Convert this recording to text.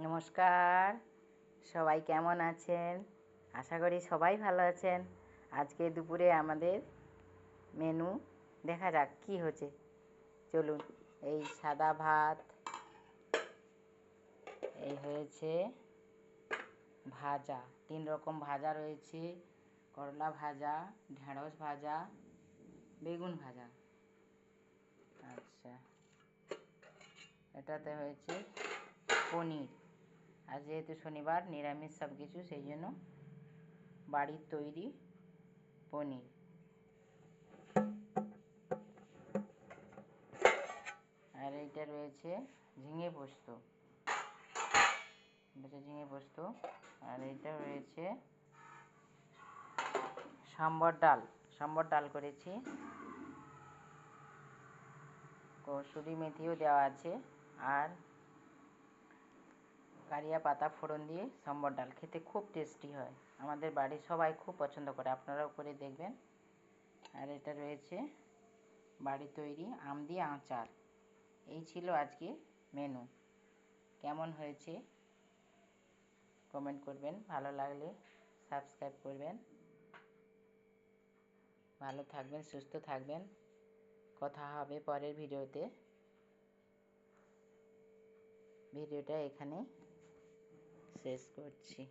নমস্কার, সবাই কেমন আছেন? আশা করি সবাই ভালো আছেন। আজকে দুপুরে আমাদের মেনু দেখা যাক কি হচ্ছে। চলুন, এই সাদা ভাত, এই হয়েছে ভাজা, 3 রকম ভাজা রয়েছে, করলা ভাজা, ঢেঁড়স ভাজা, বেগুন ভাজা। আচ্ছা, এটাতে হয়েছে পনির। আর যেহেতু শনিবার, নিরামিষ সব কিছু, সেই জন্য বাড়ির তৈরি পনির। আর এইটা রয়েছে ঝিঙে পোস্ত, আর এইটা রয়েছে সাম্বর ডাল করেছি, কসুরি মেথিও দেওয়া আছে, আর কারিয়া পাতা ফোড়ন দিয়ে সাম্বর ডাল খেতে খুব টেস্টি হয়। আমাদের বাড়ির সবাই খুব পছন্দ করে, আপনারাও করে দেখবেন। আর এটা রয়েছে বাড়ির তৈরি আম দিয়ে আচার। এই ছিল আজকে মেনু। কেমন হয়েছে কমেন্ট করবেন, ভালো লাগলে সাবস্ক্রাইব করবেন। ভালো থাকবেন, সুস্থ থাকবেন। কথা হবে পরের ভিডিওতে। ভিডিওটা এখানে শেষ করছি।